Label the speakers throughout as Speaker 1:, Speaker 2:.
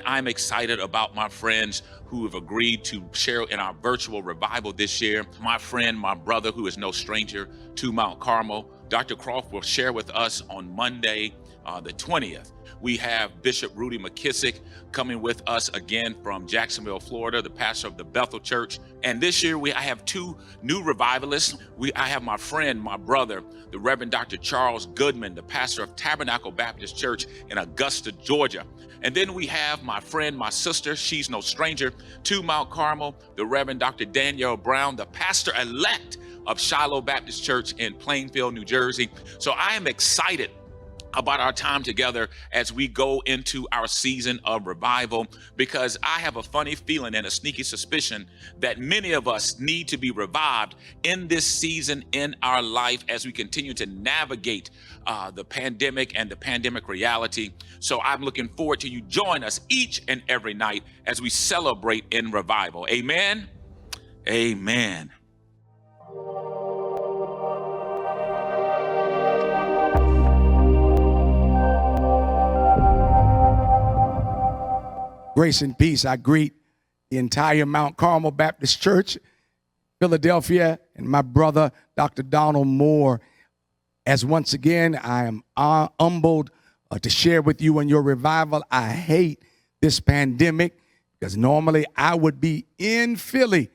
Speaker 1: I'm excited about my friends who have agreed to share in our virtual revival this year. My friend, my brother, who is no stranger to Mount Carmel, Dr. Croft will share with us on Monday, the 20th. We have Bishop Rudy McKissick coming with us again from Jacksonville, Florida, the pastor of the Bethel Church. And this year I have two new revivalists. I have my friend, my brother, the Reverend Dr. Charles Goodman, the pastor of Tabernacle Baptist Church in Augusta, Georgia. And then we have my friend, my sister, she's no stranger to Mount Carmel, the Reverend Dr. Danielle Brown, the pastor-elect of Shiloh Baptist Church in Plainfield, New Jersey. So I am excited about our time together as we go into our season of revival, because I have a funny feeling and a sneaky suspicion that many of us need to be revived in this season in our life as we continue to navigate the pandemic and the pandemic reality. So I'm looking forward to you join us each and every night as we celebrate in revival. Amen. Amen.
Speaker 2: Grace and peace. I greet the entire Mount Carmel Baptist Church, Philadelphia, and my brother, Dr. Donald Moore, as once again I am humbled to share with you in your revival. I hate this pandemic because normally I would be in Philly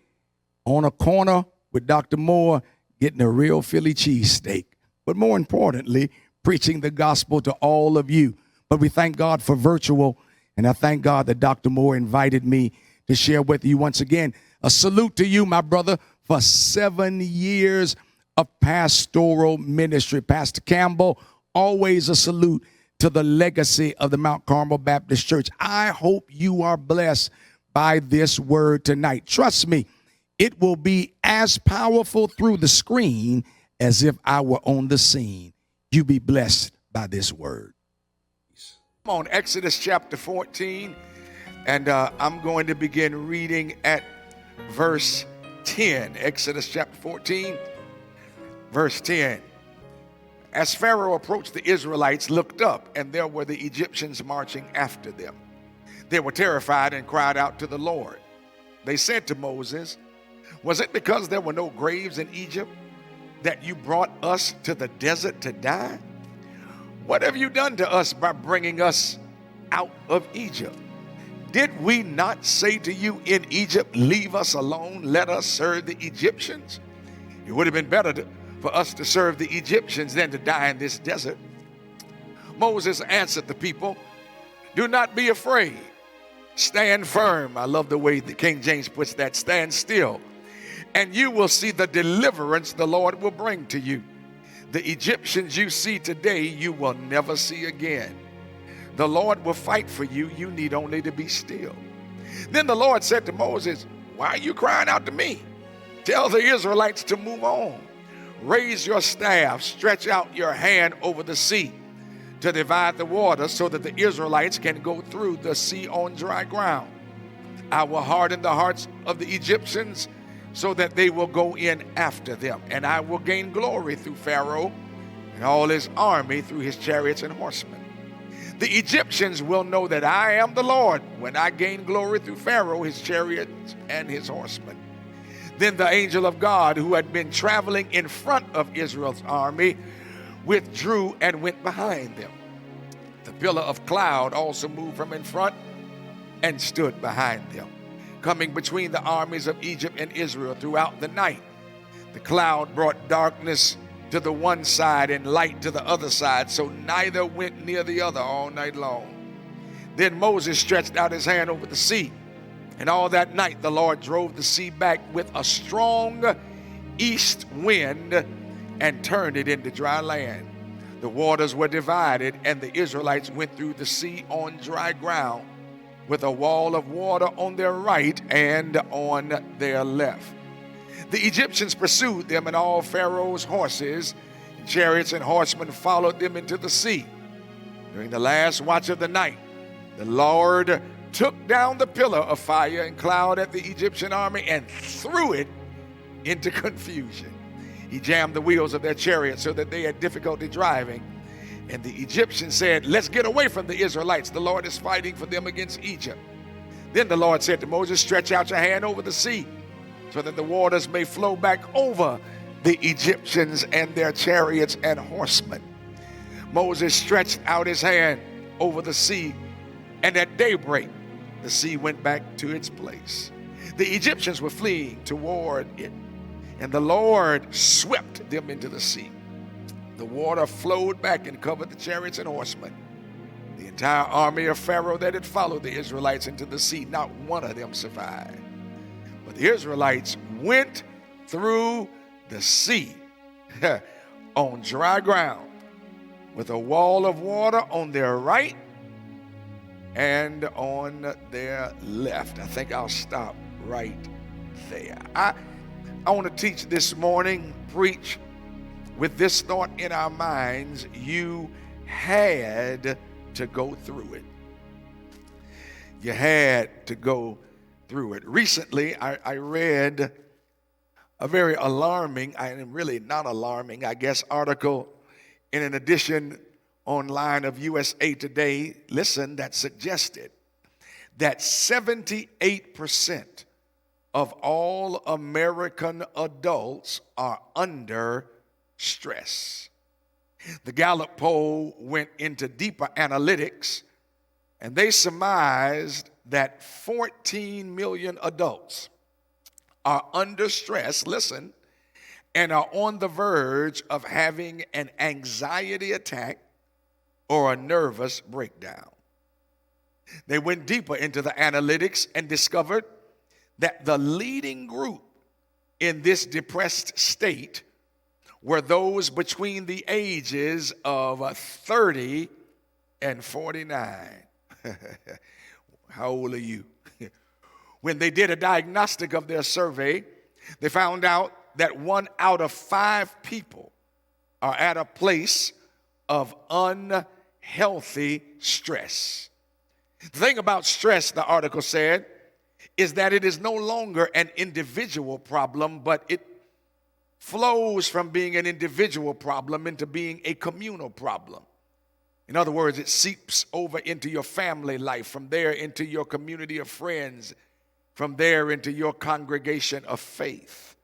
Speaker 2: on a corner with Dr. Moore getting a real Philly cheesesteak, but more importantly, preaching the gospel to all of you. But we thank God for virtual. And I thank God that Dr. Moore invited me to share with you once again. A salute to you, my brother, for 7 years of pastoral ministry. Pastor Campbell, always a salute to the legacy of the Mount Carmel Baptist Church. I hope you are blessed by this word tonight. Trust me, it will be as powerful through the screen as if I were on the scene. You be blessed by this word. On Exodus chapter 14, and I'm going to begin reading at verse 10. Exodus chapter 14, verse 10. As Pharaoh approached, the Israelites looked up, and there were the Egyptians marching after them. They were terrified and cried out to the Lord. They said to Moses, "Was it because there were no graves in Egypt that you brought us to the desert to die? What have you done to us by bringing us out of Egypt? Did we not say to you in Egypt, 'Leave us alone, let us serve the Egyptians'? It would have been better for us to serve the Egyptians than to die in this desert." Moses answered the people, "Do not be afraid. Stand firm." I love the way the King James puts that. "Stand still, and you will see the deliverance the Lord will bring to you. The Egyptians you see today, you will never see again. The Lord will fight for you. You need only to be still." Then the Lord said to Moses, "Why are you crying out to me? Tell the Israelites to move on. Raise your staff, stretch out your hand over the sea to divide the water so that the Israelites can go through the sea on dry ground. I will harden the hearts of the Egyptians so that they will go in after them, and I will gain glory through Pharaoh and all his army, through his chariots and horsemen. The Egyptians will know that I am the Lord when I gain glory through Pharaoh, his chariots, and his horsemen." Then the angel of God, who had been traveling in front of Israel's army, withdrew and went behind them. The pillar of cloud also moved from in front and stood behind them, coming between the armies of Egypt and Israel throughout the night. The cloud brought darkness to the one side and light to the other side, so neither went near the other all night long. Then Moses stretched out his hand over the sea, and all that night the Lord drove the sea back with a strong east wind and turned it into dry land. The waters were divided, and the Israelites went through the sea on dry ground, with a wall of water on their right and on their left. The Egyptians pursued them, and all Pharaoh's horses, and chariots and horsemen followed them into the sea. During the last watch of the night, the Lord took down the pillar of fire and cloud at the Egyptian army and threw it into confusion. He jammed the wheels of their chariots so that they had difficulty driving, And the Egyptians said, let's get away from the Israelites. The Lord is fighting for them against Egypt. Then the Lord said to Moses, stretch out your hand over the sea so that the waters may flow back over the Egyptians and their chariots and horsemen. Moses stretched out his hand over the sea, and at daybreak, the sea went back to its place. The Egyptians were fleeing toward it, and the Lord swept them into the sea. The water flowed back and covered the chariots and horsemen. The entire army of Pharaoh that had followed the Israelites into the sea, not one of them survived. But the Israelites went through the sea on dry ground with a wall of water on their right and on their left. I think I'll stop right there. I want to teach this morning, preach with this thought in our minds: you had to go through it. You had to go through it. Recently, I read a very alarming, and really not alarming, I guess, article in an edition online of USA Today, listen, that suggested that 78% of all American adults are under stress. The Gallup poll went into deeper analytics, and they surmised that 14 million adults are under stress, listen, and are on the verge of having an anxiety attack or a nervous breakdown. They went deeper into the analytics and discovered that the leading group in this depressed state were those between the ages of 30 and 49. How old are you? When they did a diagnostic of their survey, they found out that 1 out of 5 people are at a place of unhealthy stress. The thing about stress, the article said, is that it is no longer an individual problem, but it flows from being an individual problem into being a communal problem. In other words, it seeps over into your family life, from there into your community of friends, from there into your congregation of faith.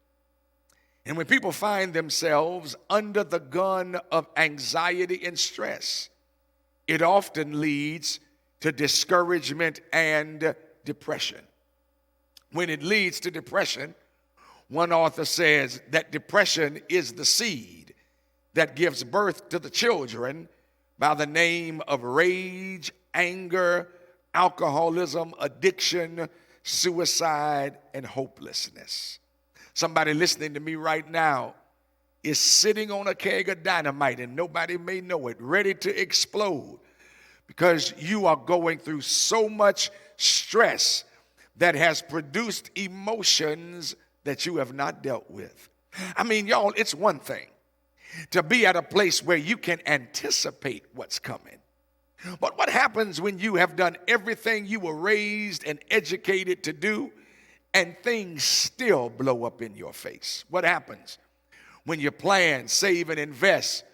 Speaker 2: And when people find themselves under the gun of anxiety and stress, it often leads to discouragement and depression. When it leads to depression, one author says that depression is the seed that gives birth to the children by the name of rage, anger, alcoholism, addiction, suicide, and hopelessness. Somebody listening to me right now is sitting on a keg of dynamite, and nobody may know it, ready to explode, because you are going through so much stress that has produced emotions that you have not dealt with. I mean, y'all, it's one thing to be at a place where you can anticipate what's coming. But what happens when you have done everything you were raised and educated to do, and things still blow up in your face? What happens when you plan, save, and invest,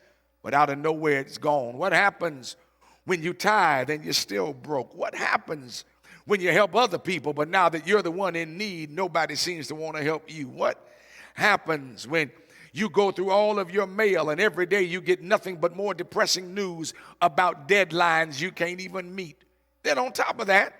Speaker 2: but out of nowhere it's gone? What happens when you tithe and you're still broke? What happens when you help other people, but now that you're the one in need, nobody seems to want to help you? What happens when you go through all of your mail and every day you get nothing but more depressing news about deadlines you can't even meet? Then on top of that,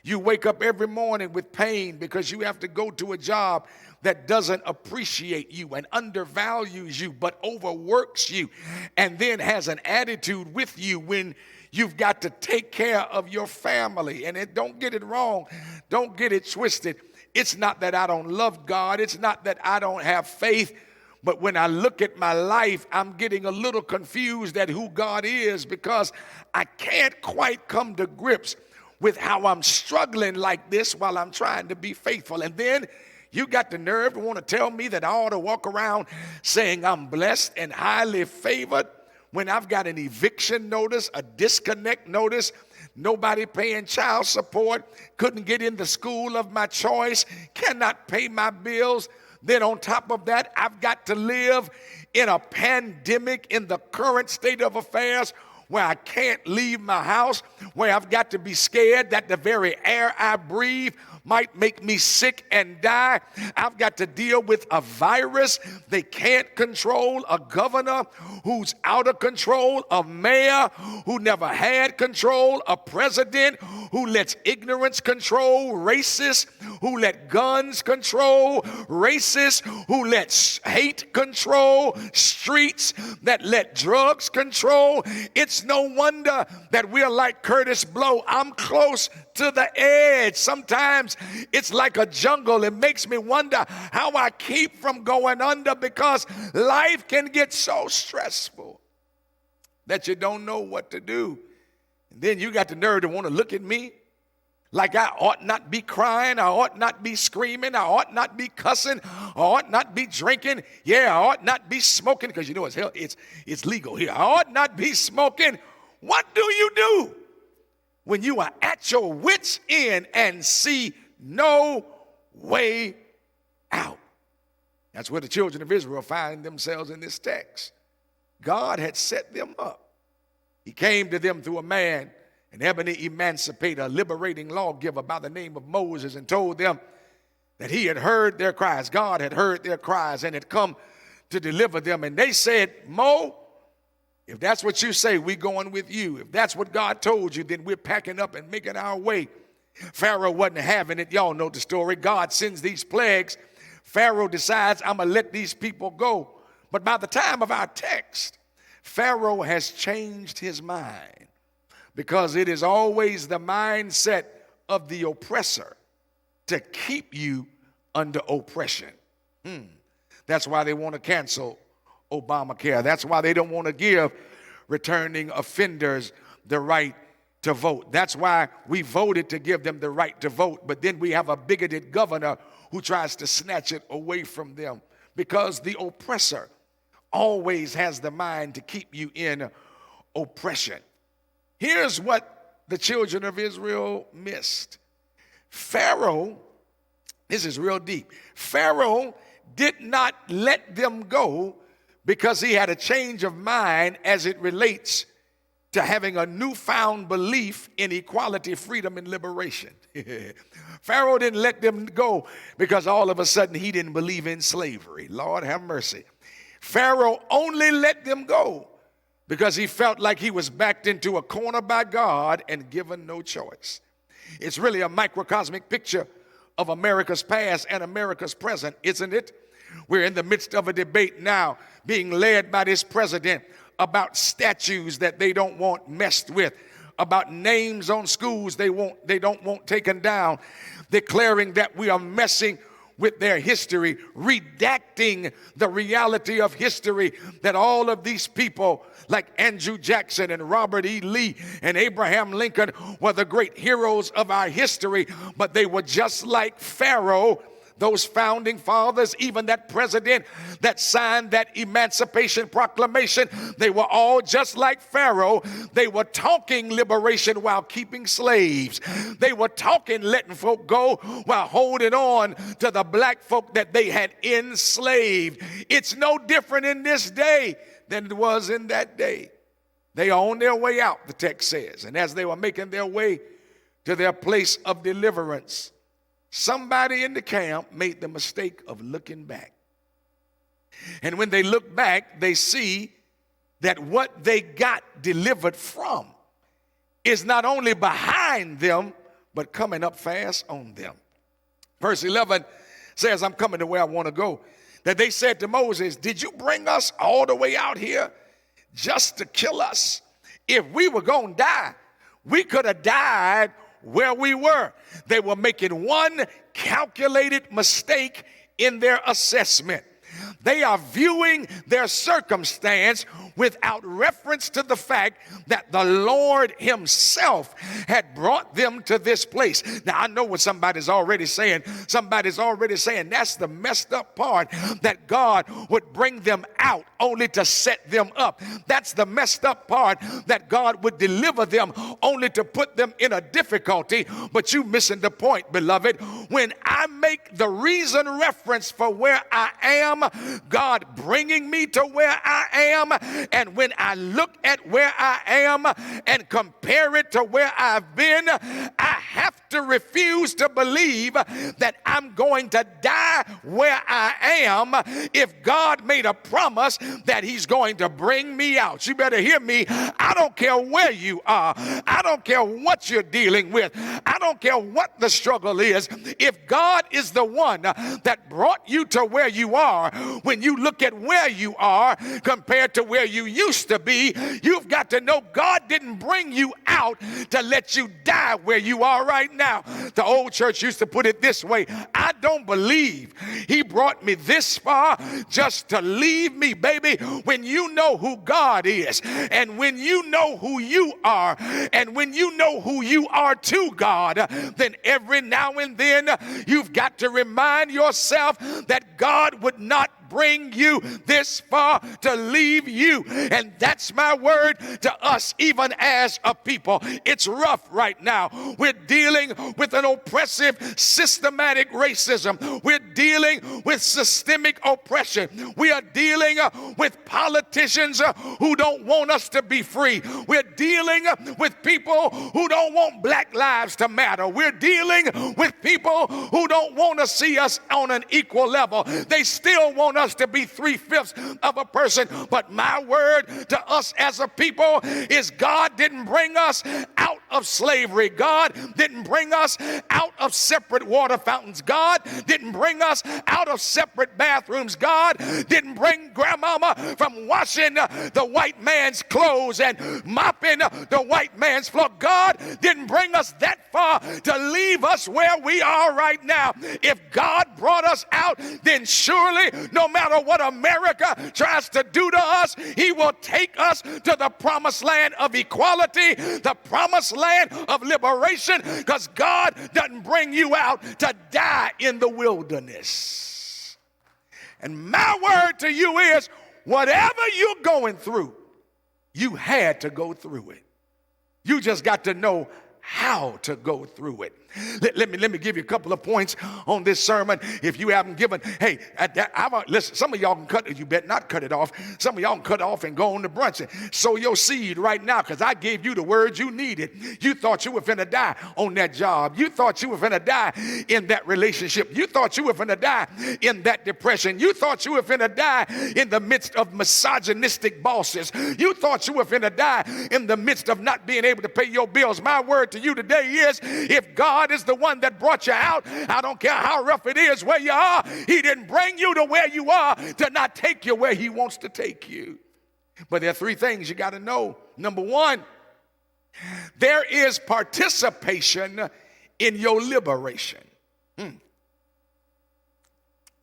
Speaker 2: you wake up every morning with pain because you have to go to a job that doesn't appreciate you and undervalues you, but overworks you, and then has an attitude with you when you've got to take care of your family. And don't get it wrong. Don't get it twisted. It's not that I don't love God. It's not that I don't have faith. But when I look at my life, I'm getting a little confused at who God is, because I can't quite come to grips with how I'm struggling like this while I'm trying to be faithful. And then you got the nerve to want to tell me that I ought to walk around saying I'm blessed and highly favored when I've got an eviction notice, a disconnect notice, nobody paying child support, couldn't get in the school of my choice, cannot pay my bills. Then on top of that, I've got to live in a pandemic in the current state of affairs where I can't leave my house, where I've got to be scared that the very air I breathe might make me sick and die. I've got to deal with a virus they can't control, a governor who's out of control, a mayor who never had control, a president who lets ignorance control, racists who let guns control, racists who let hate control, streets that let drugs control. It's no wonder that we're like Curtis Blow. I'm close to the edge. Sometimes it's like a jungle. It makes me wonder how I keep from going under, because life can get so stressful that you don't know what to do. And then you got the nerve to want to look at me like I ought not be crying, I ought not be screaming, I ought not be cussing, I ought not be drinking. Yeah, I ought not be smoking, because you know it's legal here. I ought not be smoking. What do you do when you are at your wits' end and see no way out? That's where the children of Israel find themselves in this text. God had set them up. He came to them through a man, an ebony emancipator, a liberating lawgiver by the name of Moses, and told them that he had heard their cries. God had heard their cries and had come to deliver them. And they said, Mo, if that's what you say, we're going with you. If that's what God told you, then we're packing up and making our way. Pharaoh wasn't having it. Y'all know the story. God sends these plagues. Pharaoh decides, I'm going to let these people go. But by the time of our text, Pharaoh has changed his mind, because it is always the mindset of the oppressor to keep you under oppression. That's why they want to cancel Obamacare. That's why they don't want to give returning offenders the right to vote. That's why we voted to give them the right to vote, but then we have a bigoted governor who tries to snatch it away from them, because the oppressor always has the mind to keep you in oppression. Here's what the children of Israel missed. Pharaoh, this is real deep. Pharaoh did not let them go because he had a change of mind as it relates to having a newfound belief in equality, freedom, and liberation. Pharaoh didn't let them go because all of a sudden he didn't believe in slavery. Lord have mercy. Pharaoh only let them go because he felt like he was backed into a corner by God and given no choice. It's really a microcosmic picture of America's past and America's present, isn't it? We're in the midst of a debate now being led by this president about statues that they don't want messed with, about names on schools they don't want taken down, declaring that we are messing with their history, redacting the reality of history, that all of these people like Andrew Jackson and Robert E. Lee and Abraham Lincoln were the great heroes of our history, but they were just like Pharaoh. Those founding fathers, even that president that signed that Emancipation Proclamation, they were all just like Pharaoh. They were talking liberation while keeping slaves. They were talking letting folk go while holding on to the black folk that they had enslaved. It's no different in this day than it was in that day. They are on their way out, the text says. And as they were making their way to their place of deliverance, somebody in the camp made the mistake of looking back. And when they look back, they see that what they got delivered from is not only behind them, but coming up fast on them. Verse 11 says, I'm coming to where I want to go. That they said to Moses, did you bring us all the way out here just to kill us? If we were going to die, we could have died where we were. They were making one calculated mistake in their assessment. They are viewing their circumstance without reference to the fact that the Lord himself had brought them to this place. Now, I know what somebody's already saying. Somebody's already saying that's the messed up part, that God would bring them out only to set them up. That's the messed up part, that God would deliver them only to put them in a difficulty. But you missing the point, beloved. When I make the reason reference for where I am, God bringing me to where I am. And when I look at where I am and compare it to where I've been, I have to refuse to believe that I'm going to die where I am if God made a promise that he's going to bring me out. You better hear me. I don't care where you are. I don't care what you're dealing with. I don't care what the struggle is. If God is the one that brought you to where you are, when you look at where you are compared to where you used to be, you've got to know God didn't bring you out to let you die where you are right now. The old church used to put it this way: I don't believe he brought me this far just to leave me, baby. When you know who God is, and when you know who you are, and when you know who you are to God, then every now and then you've got to remind yourself that God would not bring you this far to leave you. And that's my word to us, even as a people. It's rough right now. We're dealing with an oppressive, systematic racism. We're dealing with systemic oppression. We are dealing with politicians who don't want us to be free. We're dealing with people who don't want black lives to matter. We're dealing with people who don't want to see us on an equal level. They still want us to be 3/5 of a person. But my word to us as a people is God didn't bring us out of slavery. God didn't bring us out of separate water fountains. God didn't bring us out of separate bathrooms. God didn't bring grandmama from washing the white man's clothes and mopping the white man's floor. God didn't bring us that far to leave us where we are right now. If God brought us out, then surely no matter what America tries to do to us, he will take us to the promised land of equality, the promised land of liberation, because God doesn't bring you out to die in the wilderness. And my word to you is, whatever you're going through, you had to go through it. You just got to know how to go through it. Let me give you a couple of points on this sermon. If you haven't given, hey, listen, some of y'all can cut it. You better not cut it off. Some of y'all can cut it off and go on to brunch and sow your seed right now, because I gave you the words you needed. You thought you were finna die on that job. You thought you were finna die in that relationship. You thought you were finna die in that depression. You thought you were finna die in the midst of misogynistic bosses. You thought you were finna die in the midst of not being able to pay your bills. My word to you today is, if God is the one that brought you out, I don't care how rough it is where you are, he didn't bring you to where you are to not take you where he wants to take you. But there are three things you got to know. Number one, there is participation in your liberation.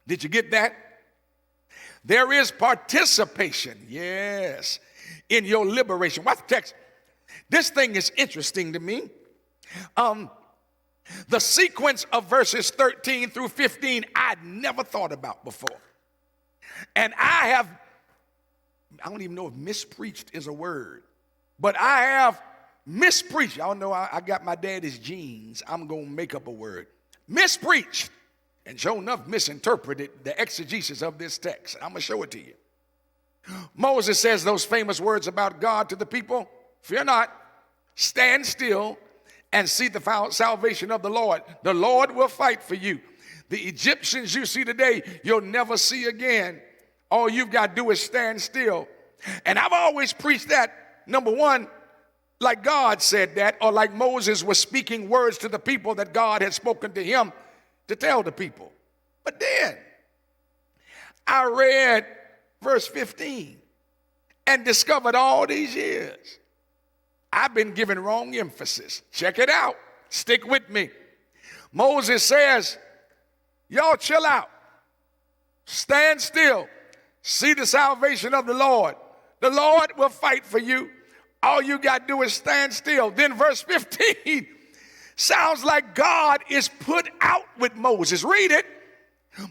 Speaker 2: Did you get that? There is participation, yes, in your liberation. Watch the text. This thing is interesting to me. The sequence of verses 13 through 15, I'd never thought about before. And I don't even know if mispreached is a word, but I have mispreached. Y'all know I got my daddy's genes. I'm going to make up a word. Mispreached. And sure enough, misinterpreted the exegesis of this text. I'm going to show it to you. Moses says those famous words about God to the people: fear not, stand still, and see the salvation of the Lord. The Lord will fight for you. The Egyptians you see today, you'll never see again. All you've got to do is stand still. And I've always preached that, number one, like God said that, or like Moses was speaking words to the people that God had spoken to him to tell the people. But then I read verse 15 and discovered all these years I've been giving wrong emphasis. Check it out. Stick with me. Moses says, y'all chill out. Stand still. See the salvation of the Lord. The Lord will fight for you. All you got to do is stand still. Then verse 15 sounds like God is put out with Moses. Read it.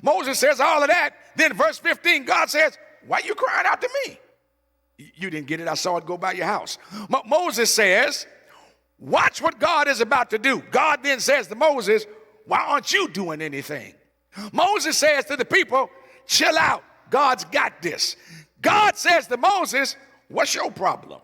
Speaker 2: Moses says all of that. Then verse 15, God says, why are you crying out to me? You didn't get it. I saw it go by your house. Moses says, watch what God is about to do. God then says to Moses, why aren't you doing anything? Moses says to the people, chill out. God's got this. God says to Moses, what's your problem?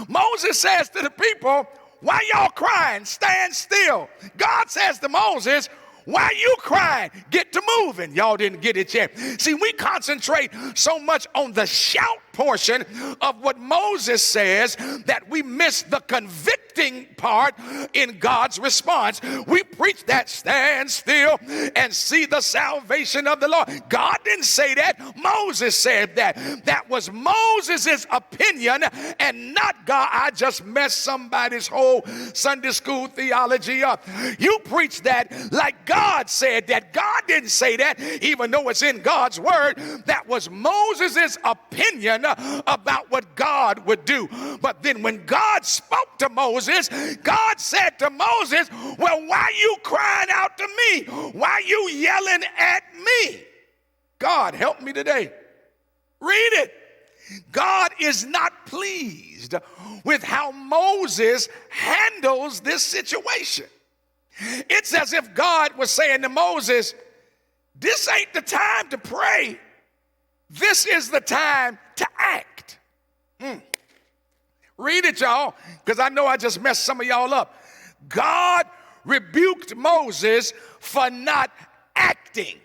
Speaker 2: Moses says to the people, why y'all crying? Stand still. God says to Moses, why you crying? Get to moving. Y'all didn't get it yet. See, we concentrate so much on the shout portion of what Moses says that we miss the convicting part in God's response. We preach that stand still and see the salvation of the Lord. God didn't say that. Moses said that. That was Moses' opinion and not God. I just messed somebody's whole Sunday school theology up. You preach that like God said that. God didn't say that, even though it's in God's word. That was Moses' opinion about what God would do. But then when God spoke to Moses, God said to Moses, well, why you crying out to me? Why you yelling at me? God, help me today. Read it. God is not pleased with how Moses handles this situation. It's as if God was saying to Moses, this ain't the time to pray. This is the time to act. Read it, y'all, because I know I just messed some of y'all up. God rebuked Moses for not acting.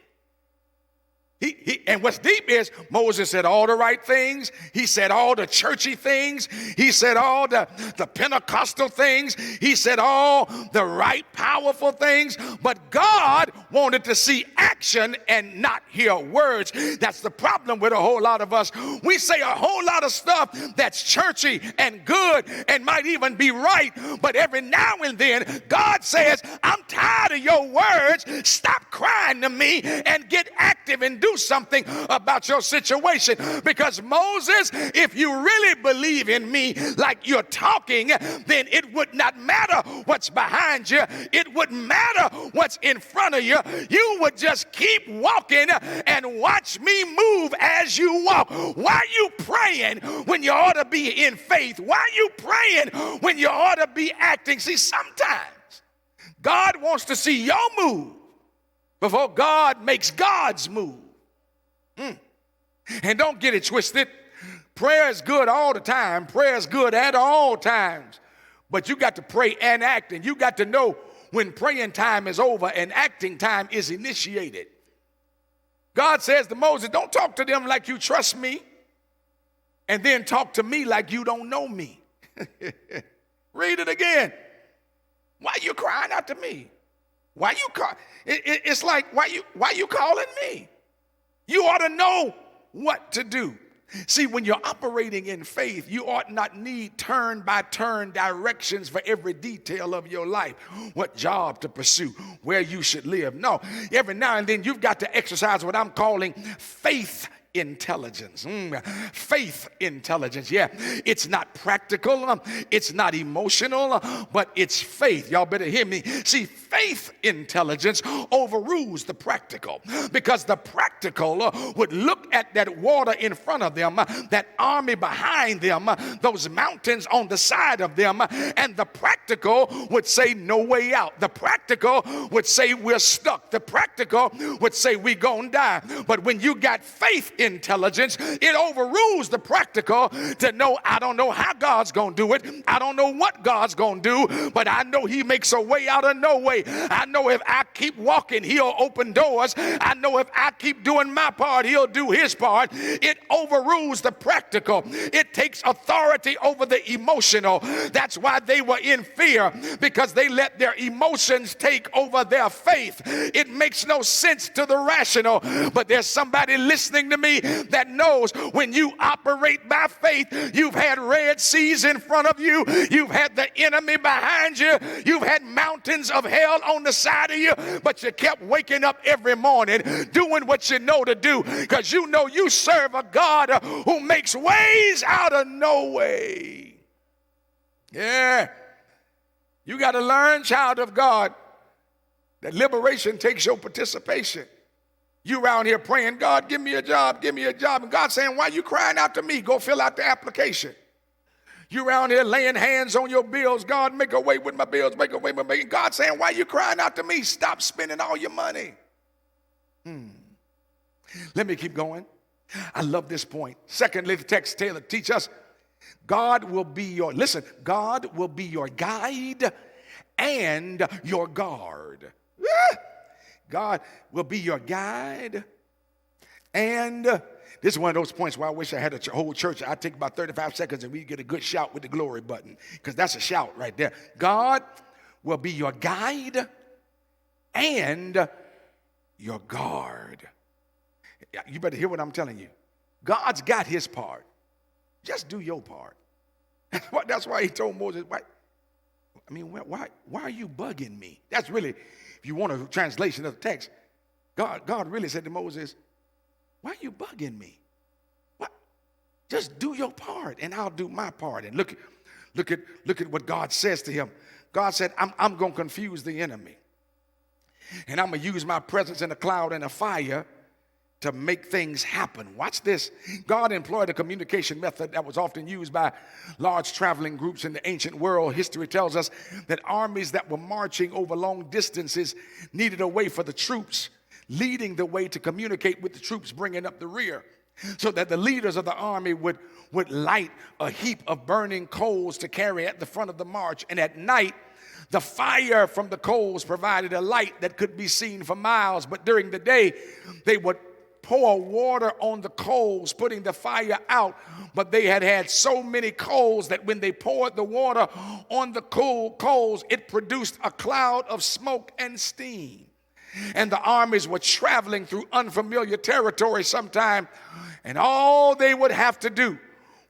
Speaker 2: And what's deep is Moses said all the right things. He said all the churchy things. He said all the Pentecostal things. He said all the right powerful things. But God wanted to see action and not hear words. That's the problem with a whole lot of us. We say a whole lot of stuff that's churchy and good and might even be right. But every now and then God says, I'm tired of your words. Stop crying to me and get active and do something about your situation. Because Moses, if you really believe in me like you're talking, then it would not matter what's behind you. It wouldn't matter what's in front of you. You would just keep walking and watch me move as you walk. Why are you praying when you ought to be in faith? Why are you praying when you ought to be acting? See, sometimes God wants to see your move before God makes God's move. And don't get it twisted. Prayer is good all the time. Prayer is good at all times. But you got to pray and act. And you got to know when praying time is over and acting time is initiated. God says to Moses, don't talk to them like you trust me. And then talk to me like you don't know me. Read it again. Why you crying out to me? Why you call? It's like, why you calling me? You ought to know what to do. See, when you're operating in faith, you ought not need turn-by-turn directions for every detail of your life. What job to pursue, where you should live. No, every now and then you've got to exercise what I'm calling faith intelligence. Faith intelligence. Yeah, it's not practical, it's not emotional, but it's faith. Y'all better hear me. See, faith intelligence overrules the practical, because the practical would look at that water in front of them, that army behind them, those mountains on the side of them, and the practical would say no way out. The practical would say we're stuck. The practical would say we gonna die. But when you got faith intelligence, it overrules the practical to know, I don't know how God's gonna do it. I don't know what God's gonna do, but I know he makes a way out of no way. I know if I keep walking, he'll open doors. I know if I keep doing my part, he'll do his part. It overrules the practical. It takes authority over the emotional. That's why they were in fear, because they let their emotions take over their faith. It makes no sense to the rational, but there's somebody listening to me that knows when you operate by faith, you've had red seas in front of you, you've had the enemy behind you, you've had mountains of hell on the side of you, but you kept waking up every morning doing what you know to do, because you know you serve a God who makes ways out of no way. Yeah, you got to learn, child of God, that liberation takes your participation. You around here praying, God, give me a job, give me a job. And God saying, why you crying out to me? Go fill out the application. You around here laying hands on your bills. God, make a way with my bills, make a way with me. God saying, why you crying out to me? Stop spending all your money. Let me keep going. I love this point. Secondly, the text Taylor teach us, God will be your, listen, God will be your guide and your guard. God will be your guide. And this is one of those points where I wish I had a whole church. I'd take about 35 seconds and we'd get a good shout with the glory button, because that's a shout right there. God will be your guide and your guard. You better hear what I'm telling you. God's got his part. Just do your part. That's why he told Moses, why are you bugging me? That's really, if you want a translation of the text, God really said to Moses, why are you bugging me? What? Just do your part and I'll do my part. And look at what God says to him. God said, I'm going to confuse the enemy. And I'm going to use my presence in a cloud and a fire to make things happen. Watch this. God employed a communication method that was often used by large traveling groups in the ancient world. History tells us that armies that were marching over long distances needed a way for the troops, leading the way to communicate with the troops bringing up the rear, so that the leaders of the army would light a heap of burning coals to carry at the front of the march. And at night, the fire from the coals provided a light that could be seen for miles. But during the day, they would pour water on the coals, putting the fire out. But they had so many coals that when they poured the water on the coals, it produced a cloud of smoke and steam. And the armies were traveling through unfamiliar territory sometime, and all they would have to do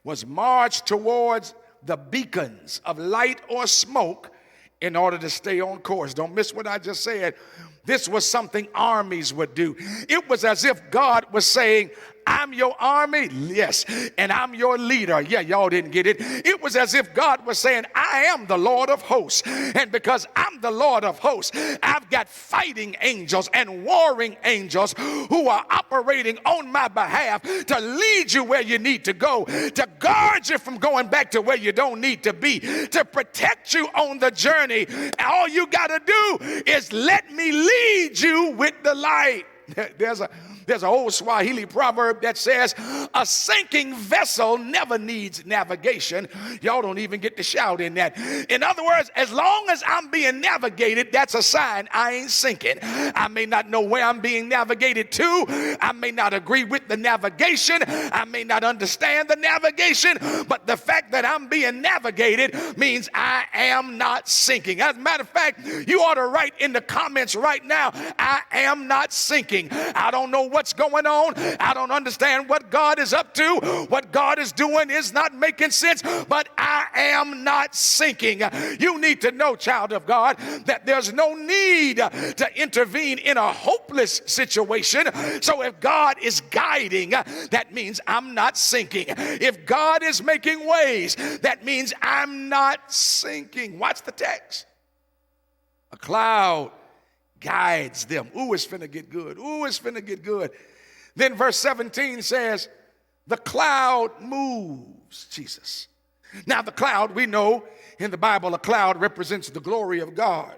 Speaker 2: was march towards the beacons of light or smoke in order to stay on course. Don't miss what I just said. This was something armies would do. It was as if God was saying, I'm your army, yes, and I'm your leader. Yeah, y'all didn't get it. It was as if God was saying, I am the Lord of hosts, and because I'm the Lord of hosts, I've got fighting angels and warring angels who are operating on my behalf to lead you where you need to go, to guard you from going back to where you don't need to be, to protect you on the journey. All you got to do is let me lead you with the light. There's an old Swahili proverb that says, a sinking vessel never needs navigation. Y'all don't even get to shout in that. In other words, as long as I'm being navigated, that's a sign I ain't sinking. I may not know where I'm being navigated to. I may not agree with the navigation. I may not understand the navigation. But the fact that I'm being navigated means I am not sinking. As a matter of fact, you ought to write in the comments right now, I am not sinking. I don't know what's going on. I don't understand what God is up to. What God is doing is not making sense, but I am not sinking. You need to know, child of God, that there's no need to intervene in a hopeless situation. So if God is guiding, that means I'm not sinking. If God is making ways, that means I'm not sinking. Watch the text. A cloud guides them. Ooh, it's finna get good. Ooh, it's finna get good. Then verse 17 says, the cloud moves. Jesus. Now the cloud, we know in the Bible, a cloud represents the glory of God.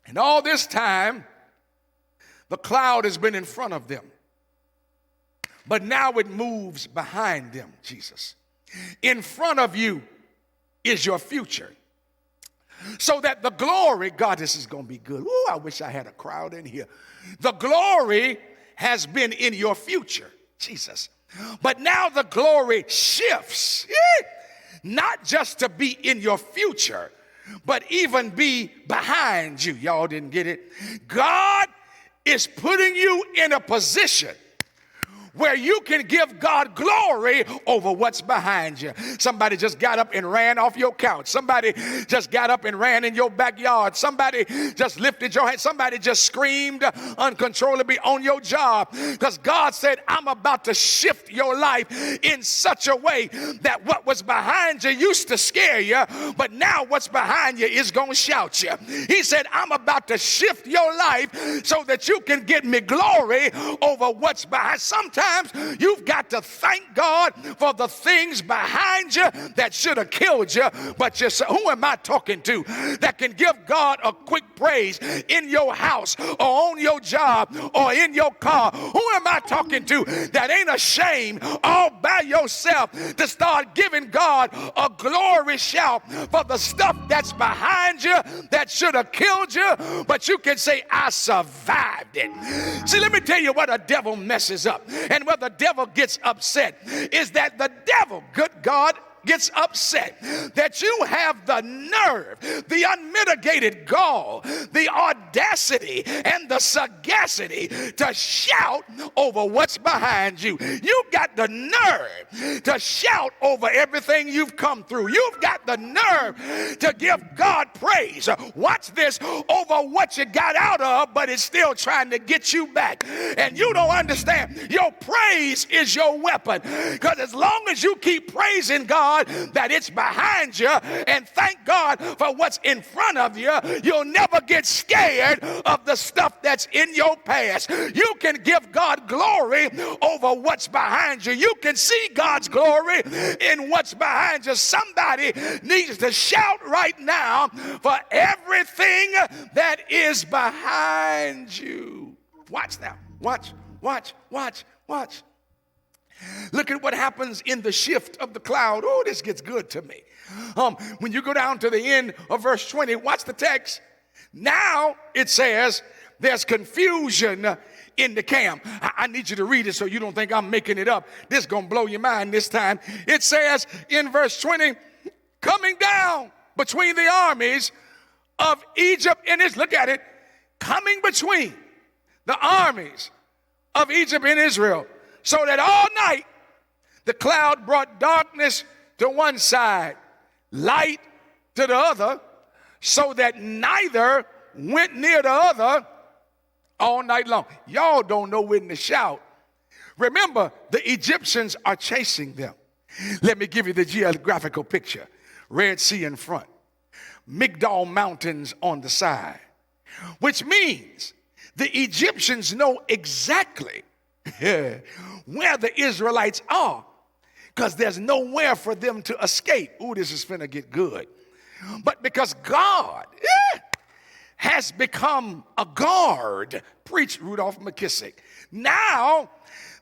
Speaker 2: And all this time, the cloud has been in front of them. But now it moves behind them, Jesus. In front of you is your future. So that the glory, God, this is going to be good. Ooh, I wish I had a crowd in here. The glory has been in your future, Jesus. But now the glory shifts, not just to be in your future, but even be behind you. Y'all didn't get it. God is putting you in a position where you can give God glory over what's behind you. Somebody just got up and ran off your couch. Somebody just got up and ran in your backyard. Somebody just lifted your hand. Somebody just screamed uncontrollably on your job, because God said, I'm about to shift your life in such a way that what was behind you used to scare you, but now what's behind you is going to shout you. He said, I'm about to shift your life so that you can get me glory over what's behind. Sometimes Sometimes you've got to thank God for the things behind you that should have killed you, but you say, who am I talking to that can give God a quick praise in your house or on your job or in your car? Who am I talking to that ain't ashamed all by yourself to start giving God a glory shout for the stuff that's behind you that should have killed you, but you can say, I survived it. See, let me tell you what a devil messes up and where the devil gets upset is that the devil, good God, gets upset that you have the nerve, the unmitigated gall, the audacity, and the sagacity to shout over what's behind you. You've got the nerve to shout over everything you've come through. You've got the nerve to give God praise. Watch this, over what you got out of, but it's still trying to get you back. And you don't understand. Your praise is your weapon. Because as long as you keep praising God, that it's behind you, and thank God for what's in front of you, you'll never get scared of the stuff that's in your past. You can give God glory over what's behind you. You can see God's glory in what's behind you. Somebody needs to shout right now for everything that is behind you. Watch now. Watch. Look at what happens in the shift of the cloud. Oh, this gets good to me. When you go down to the end of verse 20, watch the text. Now it says there's confusion in the camp. I need you to read it so you don't think I'm making it up. This is going to blow your mind this time. It says in verse 20, coming down between the armies of Egypt and Israel. Look at it. Coming between the armies of Egypt and Israel. So that all night the cloud brought darkness to one side, light to the other, so that neither went near the other all night long. Y'all don't know when to shout. Remember, the Egyptians are chasing them. Let me give you the geographical picture. Red Sea in front, Migdal Mountains on the side, which means the Egyptians know exactly where the Israelites are, because there's nowhere for them to escape. Ooh, this is finna get good. But because God has become a guard, preach Rudolph McKissick, now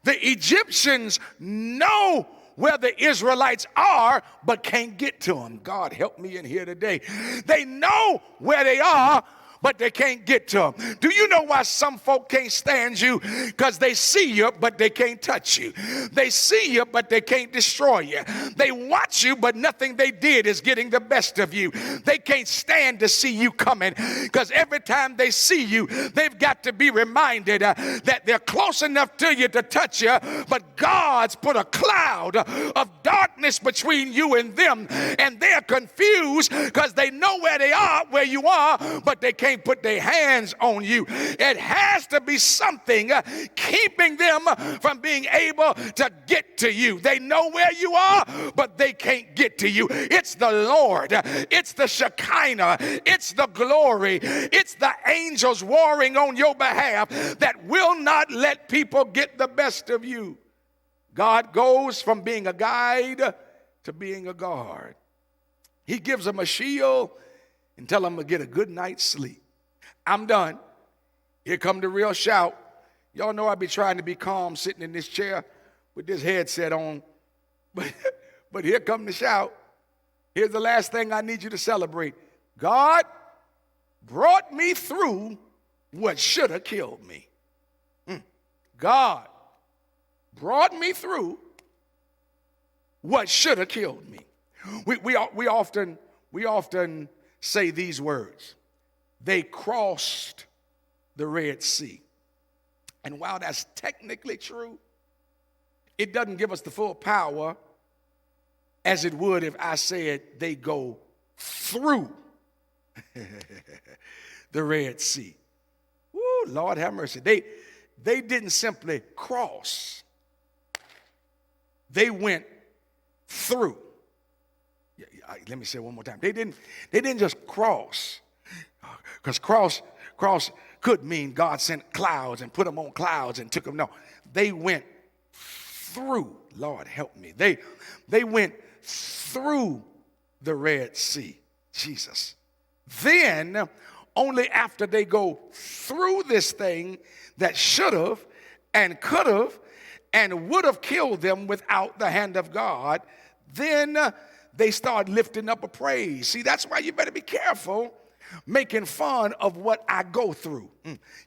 Speaker 2: the Egyptians know where the Israelites are, but can't get to them. God help me in here today. They know where they are, but they can't get to them. Do you know why some folk can't stand you? Because they see you, but they can't touch you. They see you, but they can't destroy you. They watch you, but nothing they did is getting the best of you. They can't stand to see you coming, because every time they see you, they've got to be reminded that they're close enough to you to touch you, but God's put a cloud of darkness between you and them, and they're confused because they know where they are, where you are, but they can't put their hands on you. It has to be something keeping them from being able to get to you. They know where you are, but they can't get to you. It's the Lord. It's the Shekinah. It's the glory. It's the angels warring on your behalf that will not let people get the best of you. God goes from being a guide to being a guard. He gives them a shield and tell them to get a good night's sleep. I'm done. Here come the real shout. Y'all know I be trying to be calm sitting in this chair with this headset on. But here come the shout. Here's the last thing I need you to celebrate. God brought me through what should have killed me. God brought me through what should have killed me. We often say these words. They crossed the Red Sea. And while that's technically true, it doesn't give us the full power as it would if I said they go through the Red Sea. Woo, Lord have mercy. They didn't simply cross. They went through. Let me say it one more time. They didn't just cross. Because cross could mean God sent clouds and put them on clouds and took them. No, they went through. Lord, help me. They went through the Red Sea. Jesus. Then, only after they go through this thing that should have and could have and would have killed them without the hand of God, then they start lifting up a praise. See, that's why you better be careful making fun of what I go through.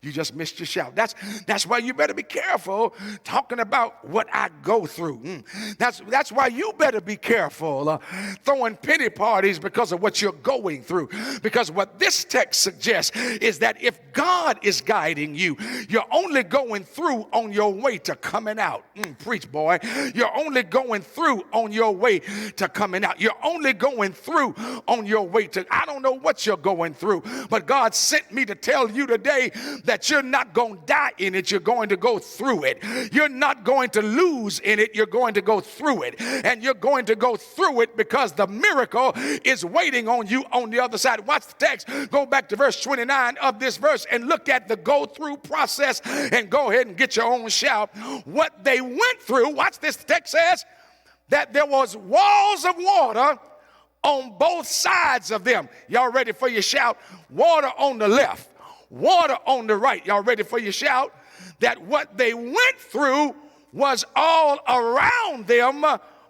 Speaker 2: You just missed your shout. That's why you better be careful talking about what I go through. That's why you better be careful throwing pity parties because of what you're going through. Because what this text suggests is that if God is guiding you, you're only going through on your way to coming out. Preach, boy. You're only going through on your way to coming out. You're only going through on your way to, I don't know what you're going through, but God sent me to tell you today that you're not going to die in it. You're going to go through it. You're not going to lose in it. You're going to go through it. And you're going to go through it because the miracle is waiting on you on the other side. Watch the text. Go back to verse 29 of this verse and look at the go through process and go ahead and get your own shout. What they went through, watch this, text says that there was walls of water on both sides of them. Y'all ready for your shout? Water on the left, water on the right. Y'all ready for your shout? That what they went through was all around them,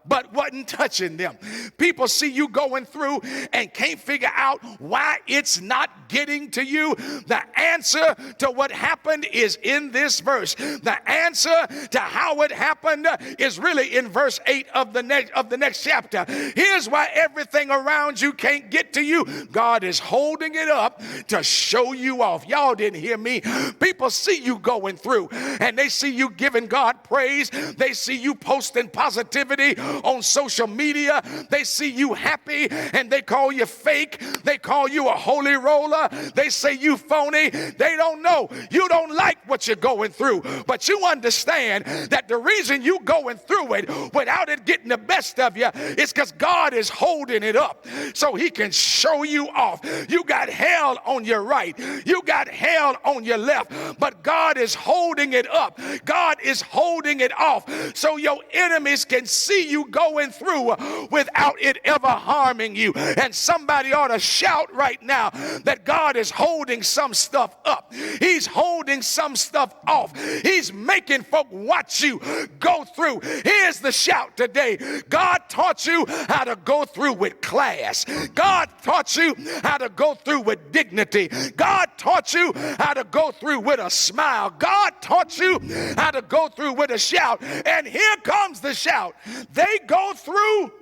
Speaker 2: but wasn't touching them. People see you going through and can't figure out why it's not getting to you. The answer to what happened is in this verse. The answer to how it happened is really in verse 8 of the next chapter. Here's why everything around you can't get to you. God is holding it up to show you off. Y'all didn't hear me. People see you going through and they see you giving God praise. They see you posting positivity on social media. They see you happy and they call you fake. They call you a holy roller. They say you phony. They don't know. You don't like what you're going through, but you understand that the reason you going through it without it getting the best of you is because God is holding it up so he can show you off. You got hell on your right. You got hell on your left, but God is holding it up. God is holding it off so your enemies can see you going through without it ever harming you. And somebody ought to shout right now that God is holding some stuff up. He's holding some stuff off. He's making folk watch you go through. Here's the shout today. God taught you how to go through with class. God taught you how to go through with dignity. God taught you how to go through with a smile. God taught you how to go through with a shout. And here comes the shout. They go through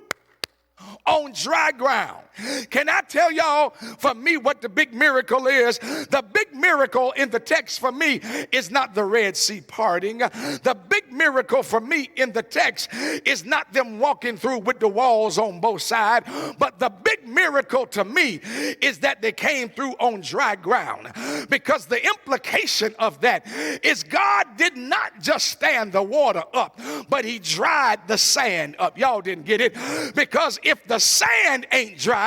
Speaker 2: on dry ground. Can I tell y'all, for me, what the big miracle is? The big miracle in the text for me is not the Red Sea parting. The big miracle for me in the text is not them walking through with the walls on both sides, but the big miracle to me is that they came through on dry ground. Because the implication of that is God did not just stand the water up, but he dried the sand up. Y'all didn't get it? Because if the sand ain't dry,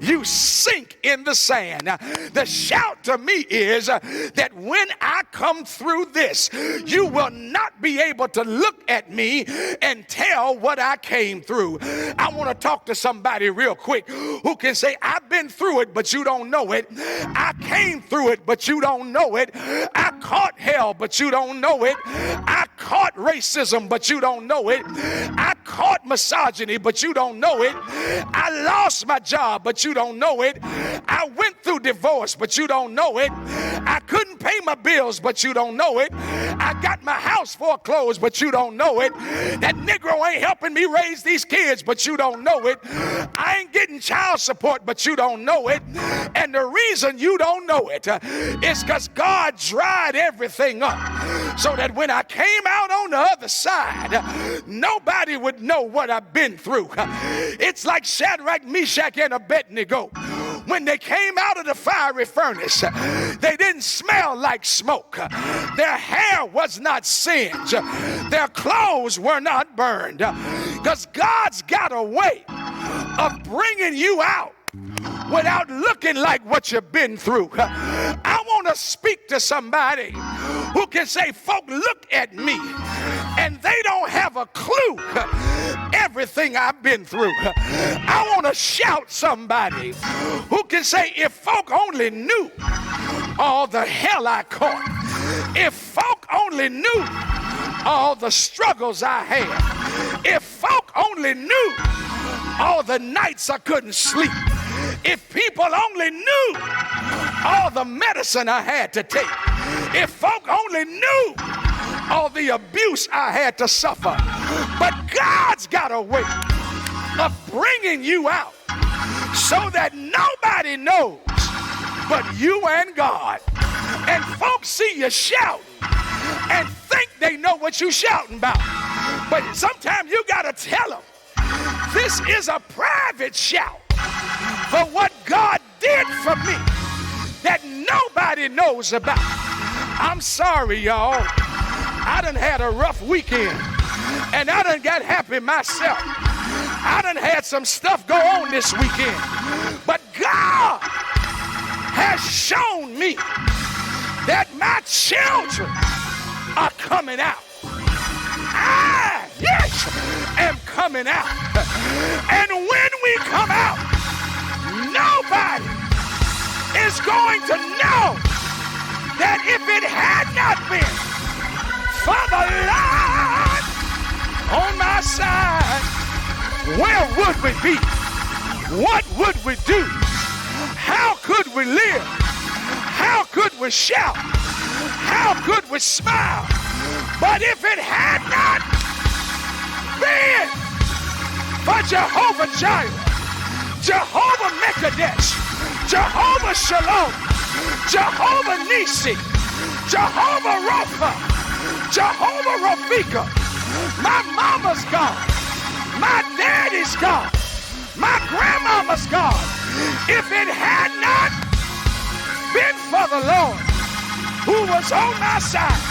Speaker 2: you sink in the sand. The shout to me is that when I come through this, you will not be able to look at me and tell what I came through. I want to talk to somebody real quick who can say, I've been through it, but you don't know it. I came through it, but you don't know it. I caught hell, but you don't know it. I caught racism, but you don't know it. I caught misogyny, but you don't know it. I lost my job, but you don't know it. I went through divorce, but you don't know it. I couldn't pay my bills, but you don't know it. I got my house foreclosed, but you don't know it. That Negro ain't helping me raise these kids, but you don't know it. I ain't getting child support, but you don't know it. And the reason you don't know it is because God dried everything up so that when I came out on the other side, nobody would know what I've been through. It's like Shadrach, Meshach, and Abednego. When they came out of the fiery furnace, they didn't smell like smoke. Their hair was not singed. Their clothes were not burned. Because God's got a way of bringing you out without looking like what you've been through. I want to speak to somebody who can say, folk, look at me and they don't have a clue everything I've been through. I want to shout somebody who can say, if folk only knew all the hell I caught, if folk only knew all the struggles I had, if folk only knew all the nights I couldn't sleep, if people only knew all the medicine I had to take, if folk only knew all the abuse I had to suffer. But God's got a way of bringing you out so that nobody knows but you and God. And folks see you shouting and think they know what you're shouting about. But sometimes you got to tell them, this is a private shout for what God did for me that nobody knows about. I'm sorry, y'all. I done had a rough weekend, and I done got happy myself. I done had some stuff go on this weekend. But God has shown me that my children are coming out. I, yes, am coming out. And when we come out, nobody is going to know that if it had not been for the Lord on my side, where would we be? What would we do? How could we live? How could we shout? How could we smile? But if it had not been for Jehovah Jireh, Jehovah Mekadesh, Jehovah Shalom, Jehovah Nisi, Jehovah Rapha, Jehovah Rafika, my mama's God, my daddy's God, my grandmama's God. If it had not been for the Lord who was on my side,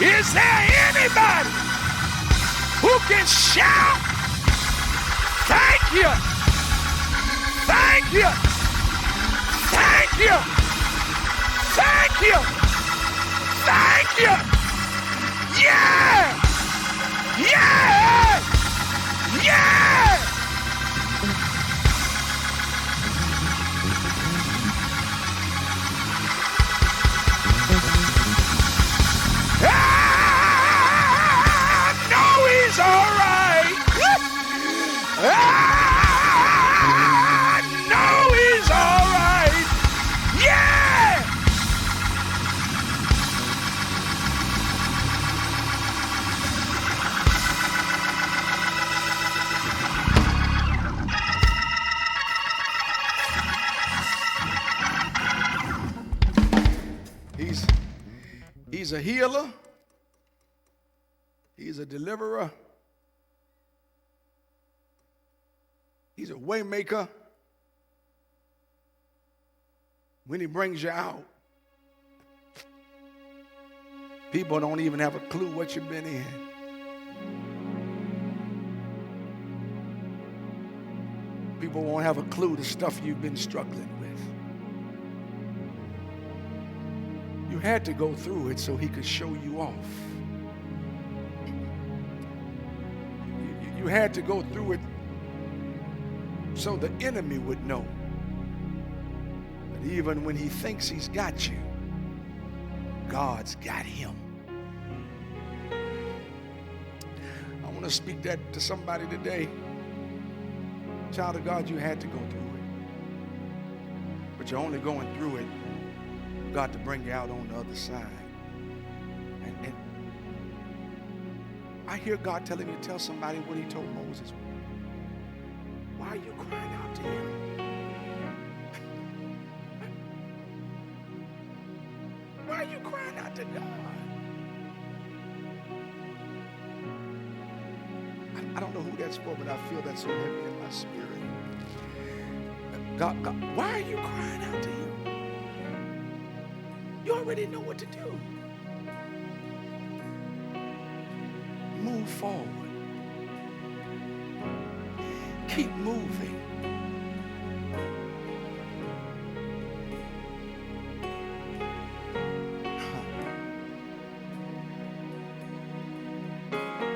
Speaker 2: is there anybody who can shout, thank you, thank you, thank you, thank you, thank you, yeah, yeah, yeah. He's all right. I know he's all right. Yeah. He's a healer. He's a deliverer. He's a way maker. When he brings you out, people don't even have a clue what you've been in. People won't have a clue the stuff you've been struggling with. You had to go through it so he could show you off. You had to go through it so the enemy would know that even when he thinks he's got you, God's got him. I want to speak that to somebody today. Child of God, you had to go through it. But you're only going through it for God to bring you out on the other side. And I hear God telling me to tell somebody what he told Moses. Why are you crying out to him? Why are you crying out to God? I don't know who that's for, but I feel that so heavy in my spirit. God, why are you crying out to him? You already know what to do. Move forward. Keep moving.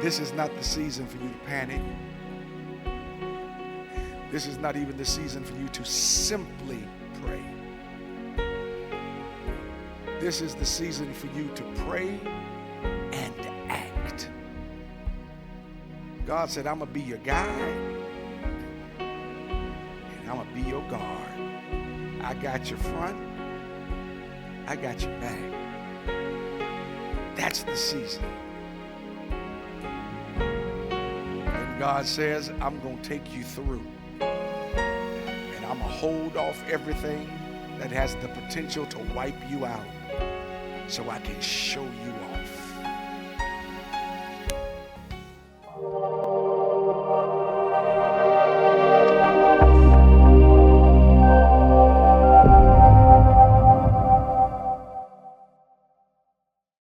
Speaker 2: This is not the season for you to panic. This is not even the season for you to simply pray. This is the season for you to pray and act. God said, I'm going to be your guide and I'm going to be your guard. I got your front. I got your back. That's the season. And God says, I'm going to take you through. And I'm going to hold off everything that has the potential to wipe you out so I can show you all.